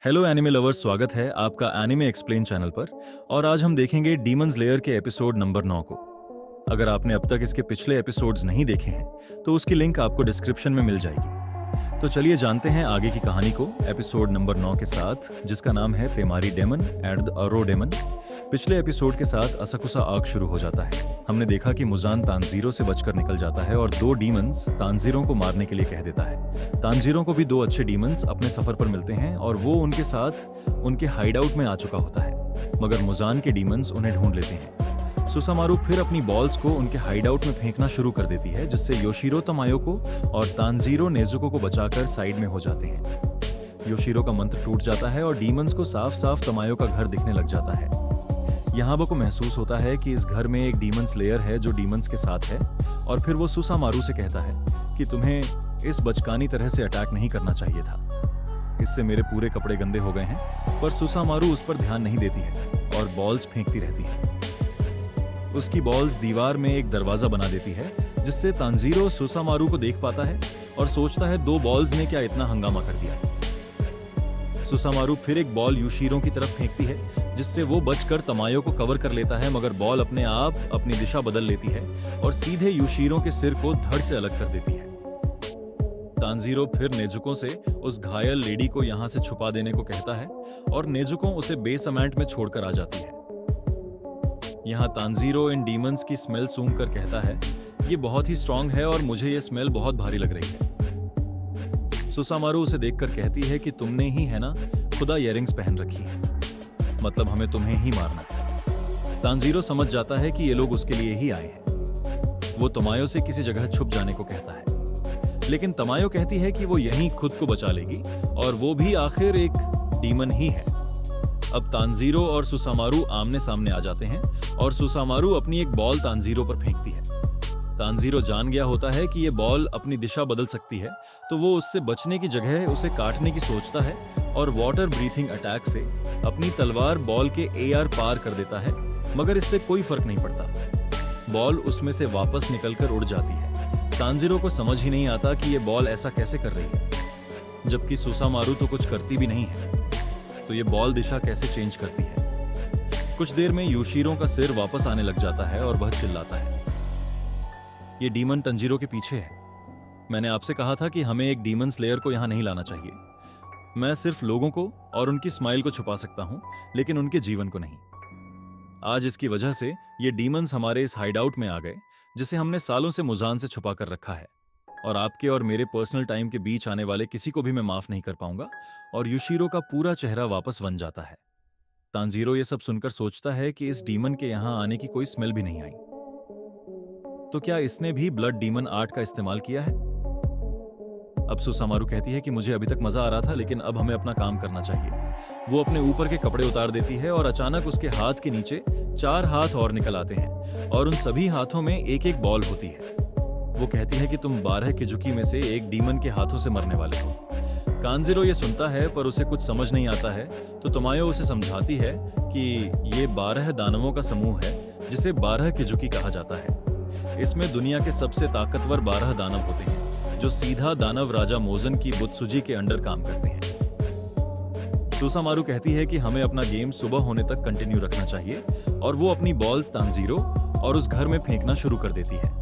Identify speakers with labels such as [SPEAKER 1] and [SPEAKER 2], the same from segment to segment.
[SPEAKER 1] Hello anime lovers, स्वागत है आपका एनिमे एक्सप्लेन चैनल पर। और आज हम देखेंगे डीमन स्लेयर के एपिसोड नंबर 9 को। अगर आपने अब तक इसके पिछले एपिसोड्स नहीं देखे हैं तो उसकी लिंक आपको डिस्क्रिप्शन में मिल जाएगी। तो चलिए जानते हैं आगे की कहानी को एपिसोड नंबर 9 के साथ, जिसका नाम है Temari demon and the arrow demon. पिछले एपिसोड के साथ असाकुसा आर्क शुरू हो जाता है। हमने देखा कि मुजान तानजीरो से बचकर निकल जाता है और दो डीमंस तानजीरो को मारने के लिए कह देता है। तानजीरो को भी दो अच्छे डीमंस अपने सफर पर मिलते हैं और वो उनके साथ उनके हाइडआउट में आ चुका होता है, मगर मुजान के डीमंस उन्हें ढूंढ लेते हैं। सुसामारू फिर अपनी बॉल्स को उनके हाइडआउट में फेंकना शुरू कर देती है, जिससे योशिरो तमायो को और तानजीरो नेजुको को बचाकर साइड में हो जाते हैं। योशिरो का मंत्र टूट जाता है और डीमंस को साफ साफ तमायो का घर दिखने लग जाता है। यहाबा को महसूस होता है कि इस घर में एक डीमन स्लेयर है जो डीमंस के साथ है, और फिर वो सुसामारू से कहता है कि तुम्हें इस बचकानी तरह से अटैक नहीं करना चाहिए था। इससे मेरे पूरे कपड़े गंदे हो गए हैं। पर सुसामारू उस पर ध्यान नहीं देती है और बॉल्स फेंकती रहती है। उसकी बॉल्स दीवार में एक दरवाजा बना देती है, जिससे तानजीरो सुसामारू को देख पाता है और सोचता है दो बॉल्स ने क्या इतना हंगामा कर दिया। सुसामारू फिर एक बॉल यूशिरो की तरफ फेंकती है, जिससे वो बचकर तमायो को कवर कर लेता है, मगर बॉल अपने आप अपनी दिशा बदल लेती है और सीधे यूशिरो के सिर को धड़ से अलग कर देती है। तानजीरो फिर नेजुको से उस घायल लेडी को यहां से छुपा देने को कहता है और नेजुको उसे बेसमेंट में छोड़कर आ जाती है। यहां तानजीरो इन डीमंस की स्मेल सूंघ कर कहता है, ये बहुत ही स्ट्रांग है और मुझे ये स्मेल बहुत भारी लग रही है। सुसामारू उसे देखकर कहती है कि तुमने ही है ना खुदा इयररिंग्स पहन रखी है, मतलब हमें तुम्हें ही मारना है। तानजीरो समझ जाता है कि ये लोग उसके लिए ही आए हैं। वो तमायो से किसी जगह छुप जाने को कहता है, लेकिन तमायो कहती है कि वो यहीं खुद को बचा लेगी और वो भी आखिर एक डीमन ही है। अब तानजीरो और सुसामारू आमने सामने आ जाते हैं और सुसामारू अपनी एक बॉल तानजीरो पर फेंकती है। तानजीरो जान गया होता है कि ये बॉल अपनी दिशा बदल सकती है, तो वो उससे बचने की जगह उसे काटने की सोचता है और वाटर ब्रीथिंग अटैक से अपनी तलवार बॉल के एआर पार कर देता है, मगर इससे कोई फर्क नहीं पड़ता। बॉल उसमें से वापस निकलकर उड़ जाती है। तानजीरो को समझ ही नहीं आता कि ये बॉल ऐसा कैसे कर रही है, जबकि सुसामारू तो कुछ करती भी नहीं है, तो ये बॉल दिशा कैसे चेंज करती है। कुछ देर में यूशिरो का सिर वापस आने लग जाता है और वह चिल्लाता है, ये डीमन तंजीरो के पीछे है। मैंने आपसे कहा था कि हमें एक डीमन स्लेयर को यहाँ नहीं लाना चाहिए। मैं सिर्फ लोगों को और उनकी स्माइल को छुपा सकता हूँ, लेकिन उनके जीवन को नहीं। आज इसकी वजह से ये डीमंस हमारे इस हाइडआउट में आ गए, जिसे हमने सालों से मुजान से छुपा कर रखा है, और आपके और मेरे पर्सनल टाइम के बीच आने वाले किसी को भी मैं माफ नहीं कर पाऊंगा। और यूशिरो का पूरा चेहरा वापस बन जाता है। तानजीरो ये सब सुनकर सोचता है कि इस डीमन के यहाँ आने की कोई स्मेल भी नहीं आई, तो क्या इसने भी ब्लड डीमन आर्ट का इस्तेमाल किया है। अब सुसामारू कहती है कि मुझे अभी तक मजा आ रहा था, लेकिन अब हमें अपना काम करना चाहिए। वो अपने ऊपर के कपड़े उतार देती है और अचानक उसके हाथ के नीचे 4 हाथ और निकल आते हैं और उन सभी हाथों में एक एक बॉल होती है। वो कहती है कि तुम 12 किजुकी में से एक डीमन के हाथों से मरने वाले हो। कांजीरो ये सुनता है पर उसे कुछ समझ नहीं आता है, तो तमायो उसे समझाती है कि ये 12 दानवों का समूह है, जिसे 12 किजुकी कहा जाता है। इसमें दुनिया के सबसे ताकतवर 12 दानव होते हैं, जो सीधा दानव राजा मोजन की बुत्सुजी के अंडर काम करते हैं। सुसामारू कहती है कि हमें अपना गेम सुबह होने तक कंटिन्यू रखना चाहिए, और वो अपनी बॉल्स तानजीरो और उस घर में फेंकना शुरू कर देती है।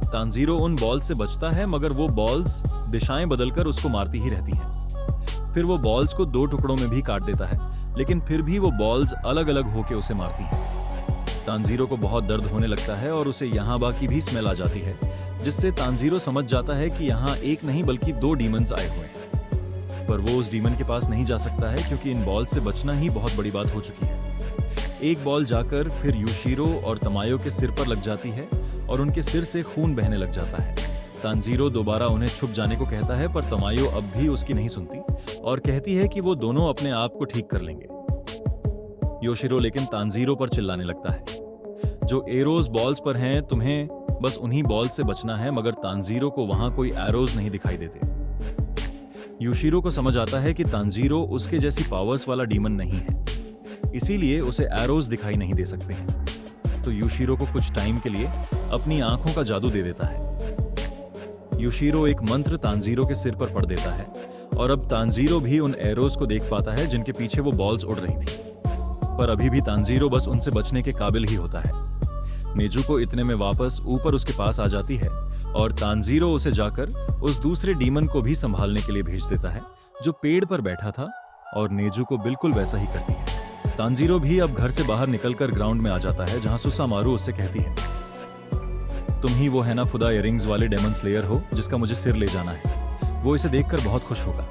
[SPEAKER 1] तानजीरो उन बॉल्स से बचता है, मगर वो बॉल्स दिशाएं बदलकर उसको मारती ही रहती हैं। फिर वो बॉल्स को 2 टुकड़ों में भी काट देता है, लेकिन फिर भी वो बॉल्स अलग अलग होकर उसे मारती हैं। तानजीरो को बहुत दर्द होने लगता है और उसे यहाबा की भी स्मेल आ जाती है, जिससे तानजीरो समझ जाता है कि यहाँ एक नहीं बल्कि 2 डीमंस आए हुए हैं। पर वो उस डीमन के पास नहीं जा सकता है, क्योंकि इन बॉल से बचना ही बहुत बड़ी बात हो चुकी है। एक बॉल जाकर फिर यूशिरो और तमायो के सिर पर लग जाती है और उनके सिर से खून बहने लग जाता है। तानजीरो दोबारा उन्हें छुप जाने को कहता है, पर तमायो अब भी उसकी नहीं सुनती और कहती है कि वो दोनों अपने आप को ठीक कर लेंगे। योशिरो लेकिन तानजीरो पर चिल्लाने लगता है, जो एरोज बॉल्स पर हैं तुम्हें बस उन्हीं बॉल से बचना है, मगर तानजीरो को वहां कोई एरोज नहीं दिखाई देते। यूशिरो को समझ आता है कि तानजीरो उसके जैसी पावर्स वाला डीमन नहीं है, इसीलिए उसे एरोज दिखाई नहीं दे सकते हैं। तो यूशिरो को कुछ टाइम के लिए अपनी आंखों का जादू दे देता है। यूशिरो एक मंत्र तानजीरो के सिर पर पढ़ देता है और अब तांजीरो भी उन एरोज को देख पाता है जिनके पीछे वो बॉल्स उड़ रही थी। पर अभी भी तांजीरो बस उनसे बचने के काबिल ही होता है। नेजुको इतने में वापस ऊपर उसके पास आ जाती है और तांजीरो उसे जाकर उस दूसरे डीमन को भी संभालने के लिए भेज देता है जो पेड़ पर बैठा था, और नेजुको बिल्कुल वैसा ही करती है। तांजीरो भी अब घर से बाहर निकलकर ग्राउंड में आ जाता है जहां सुसामारू उससे कहती है, तुम ही वो है ना फुदा इयरिंग्स वाले डेमन स्लेयर हो जिसका मुझे सिर ले जाना है। वो इसे देखकर बहुत खुश होगा।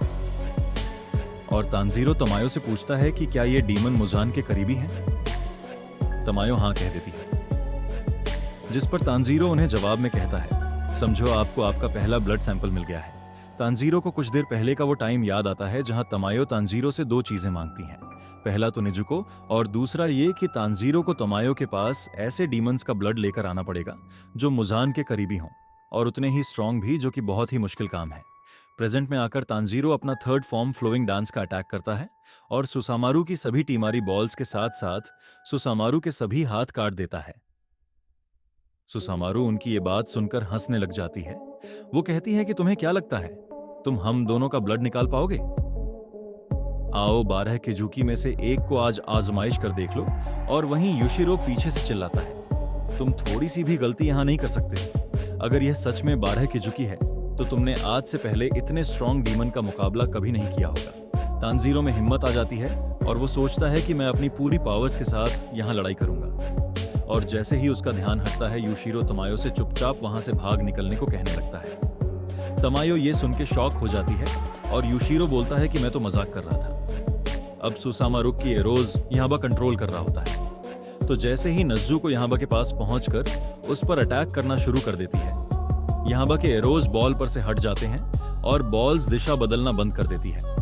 [SPEAKER 1] और तांजीरो तमायो से पूछता है कि क्या ये डीमन मुजान के करीबी हैं? तमायो हाँ कह देती है, जिस पर तांजीरो उन्हें जवाब में कहता है, समझो आपको आपका पहला ब्लड सैंपल मिल गया है। तांजीरो को कुछ देर पहले का वो टाइम याद आता है जहां तमायो तांजीरो से 2 चीजें मांगती हैं। पहला तो नेजुको और दूसरा ये कि तांजीरो को तमायो के पास ऐसे डीमंस का ब्लड लेकर आना पड़ेगा जो मुजान के करीबी हों और उतने ही स्ट्रांग भी, जो कि बहुत ही मुश्किल काम है। प्रेजेंट में आकर तांजीरो अपना 3rd फॉर्म फ्लोइंग डांस का अटैक करता है और सुसामारू की सभी टीमारी बॉल्स के साथ साथ सुसामारू के सभी हाथ काट देता है। सुसामारू उनकी ये बात सुनकर हंसने लग जाती है। वो कहती है कि तुम्हें क्या लगता है, तुम हम दोनों का ब्लड निकाल पाओगे? आओ 12 किजुकी में से एक को आज आजमाइश कर देख लो। और वहीं युशिरो पीछे से चिल्लाता है, तुम थोड़ी सी भी गलती यहां नहीं कर सकते। अगर यह सच में 12 किजुकी है तो तुमने आज से पहले इतने स्ट्रॉन्ग डीमन का मुकाबला कभी नहीं किया होगा। तांजीरो में हिम्मत आ जाती है और वो सोचता है कि मैं अपनी पूरी पावर्स के साथ यहाँ लड़ाई करूंगा। और जैसे ही उसका ध्यान हटता है, युशिरो तमायो से चुपचाप वहां से भाग निकलने को कहने लगता है। तमायो ये सुन के शॉक हो जाती है और युशिरो बोलता है कि मैं तो मजाक कर रहा था। अब सुसामारू की एरोज यहाबा कंट्रोल कर रहा होता है, तो जैसे ही नज़ुको यहाबा के पास पहुंचकर उस पर अटैक करना शुरू कर देती है, यहाबा के एरोज बॉल पर से हट जाते हैं और बॉल्स दिशा बदलना बंद कर देती है।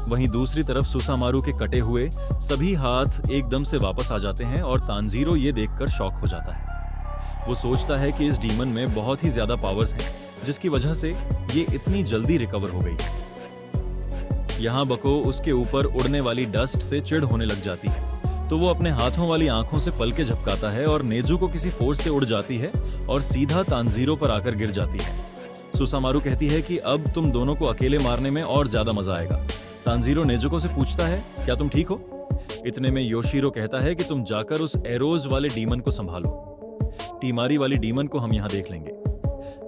[SPEAKER 1] वहीं दूसरी तरफ सुसामारू के कटे हुए सभी हाथ एकदम से वापस आ जाते हैं और तांजीरो ये देखकर शॉक हो जाता है। वो सोचता है कि इस डीमन में बहुत ही ज्यादा पावर्स हैं, जिसकी वजह से ये इतनी जल्दी रिकवर हो गई है। यहाँ बको उसके ऊपर उड़ने वाली डस्ट से चिढ़ होने लग जाती है, तो वो अपने हाथों वाली आंखों से पलके झपकाता है और नेजुको किसी फोर्स से उड़ जाती है और सीधा तांजीरो पर आकर गिर जाती है। सुसामारू कहती है कि अब तुम दोनों को अकेले मारने में और ज्यादा मजा आएगा। तांजीरो नेजुको से पूछता है, क्या तुम ठीक हो? इतने में योशिरो कहता है कि तुम जाकर उस एरोज वाले डीमन को संभालो, टीमारी वाली डीमन को हम यहाँ देख लेंगे।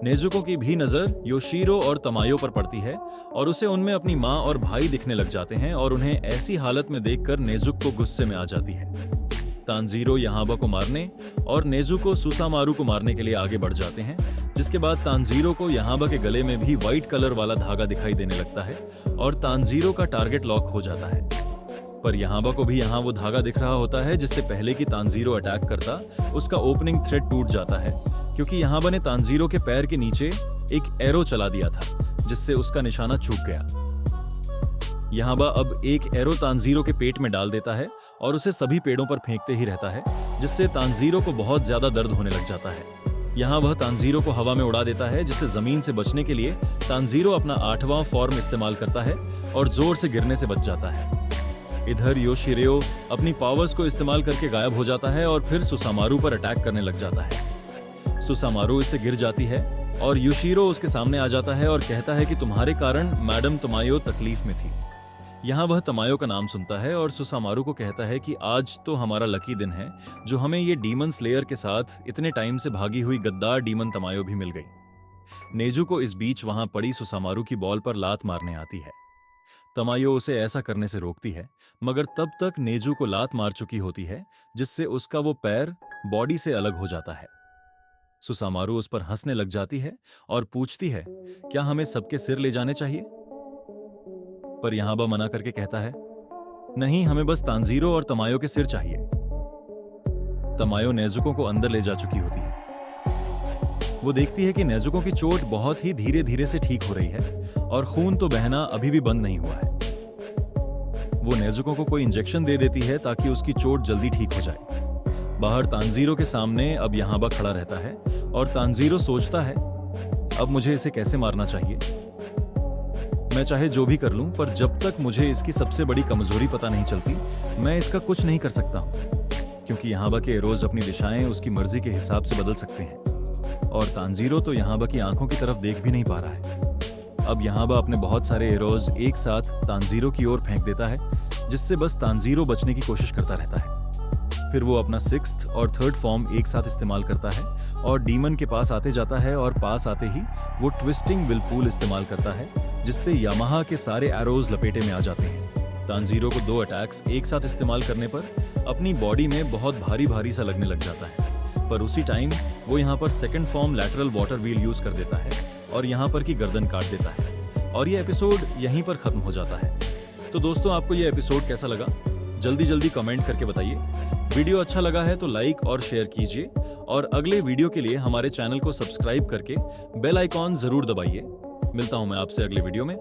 [SPEAKER 1] नेजुको की भी नजर योशिरो और तमायो पर पड़ती है और उसे उनमें अपनी माँ और भाई दिखने लग जाते हैं और उन्हें ऐसी हालत में देखकर नेजुको गुस्से में आ जाती है। तांजीरो यहाबा को मारने और नेजुको सुसामारू को मारने के लिए आगे बढ़ जाते हैं, जिसके बाद तांजीरो को यहाबा के गले में भी व्हाइट कलर वाला धागा दिखाई देने लगता है और तांजीरो का टारगेट लॉक हो जाता है। पर यहाबा को भी यहाँ वो धागा दिख रहा होता है जिससे पहले की तांजीरो अटैक करता उसका ओपनिंग थ्रेड टूट जाता है, क्योंकि यहाबा ने तांजीरो के पैर के नीचे एक एरो चला दिया था जिससे उसका निशाना चूक गया। यहाबा अब एक एरो तांजीरो के पेट में डाल देता है और उसे सभी पेड़ों पर फेंकते ही रहता है, जिससे तांजीरो को बहुत ज्यादा दर्द होने लग जाता है। यहाँ वह तांजीरो को हवा में उड़ा देता है, जिससे जमीन से बचने के लिए तांजीरो अपना 8वां फॉर्म इस्तेमाल करता है और जोर से गिरने से बच जाता है। इधर योशिरो अपनी पावर्स को इस्तेमाल करके गायब हो जाता है और फिर सुसामारू पर अटैक करने लग जाता है। सुसामारू इससे गिर जाती है और योशिरो उसके सामने आ जाता है और कहता है कि तुम्हारे कारण मैडम तमायो तकलीफ में थी। यहाँ वह तमायो का नाम सुनता है और सुसामारू को कहता है कि आज तो हमारा लकी दिन है जो हमें ये डीमन स्लेयर के साथ इतने टाइम से भागी हुई गद्दार डीमन तमायो भी मिल गई। नेजुको इस बीच वहां पड़ी सुसामारू की बॉल पर लात मारने आती है। तमायो उसे ऐसा करने से रोकती है, मगर तब तक नेजू को लात मार चुकी होती है, जिससे उसका वो पैर बॉडी से अलग हो जाता है। सुसामारू उस पर हंसने लग जाती है और पूछती है, क्या हमें सबके सिर ले जाने चाहिए? पर यहाबा मना करके कहता है, नहीं, हमें बस तांजीरो और तमायो के सिर चाहिए। तमायो नेजुको को अंदर ले जा चुकी होती है। वो देखती है कि नेजुको की चोट बहुत ही धीरे धीरे से ठीक हो रही है और खून तो बहना अभी भी बंद नहीं हुआ है। वो नेजुको को कोई इंजेक्शन दे देती है ताकि उसकी चोट जल्दी ठीक हो जाए। बाहर तांजीरो के सामने अब यहाबा खड़ा रहता है और तांजीरो सोचता है, अब मुझे इसे कैसे मारना चाहिए। मैं चाहे जो भी कर लूं, पर जब तक मुझे इसकी सबसे बड़ी कमजोरी पता नहीं चलती, मैं इसका कुछ नहीं कर सकता हूं, क्योंकि यहाबा के रोज अपनी दिशाएं उसकी मर्जी के हिसाब से बदल सकते हैं और तांजीरो तो यहाबा की आंखों की तरफ देख भी नहीं पा रहा है। अब यहाबा अपने बहुत सारे एरोज एक साथ तानजीरो की ओर फेंक देता है, जिससे बस तानजीरो बचने की कोशिश करता रहता है। फिर वो अपना 6th और 3rd फॉर्म एक साथ इस्तेमाल करता है और डीमन के पास आते जाता है, और पास आते ही वो ट्विस्टिंग विलपूल इस्तेमाल करता है, जिससे यामाहा के सारे एरोज लपेटे में आ जाते हैं। तानजीरो को 2 अटैक्स एक साथ इस्तेमाल करने पर अपनी बॉडी में बहुत भारी भारी सा लगने लग जाता है, पर उसी टाइम वो यहाँ पर 2nd form lateral water wheel use कर देता है और यहाँ पर की गर्दन काट देता है, और ये एपिसोड यहीं पर खत्म हो जाता है। तो दोस्तों, आपको ये एपिसोड कैसा लगा जल्दी जल्दी कमेंट करके बताइए। वीडियो अच्छा लगा है तो लाइक और शेयर कीजिए, और अगले वीडियो के लिए हमारे चैनल को सब्सक्राइब करके बेल आइकॉन जरूर दबाइए। मिलता हूं मैं आपसे अगले वीडियो में।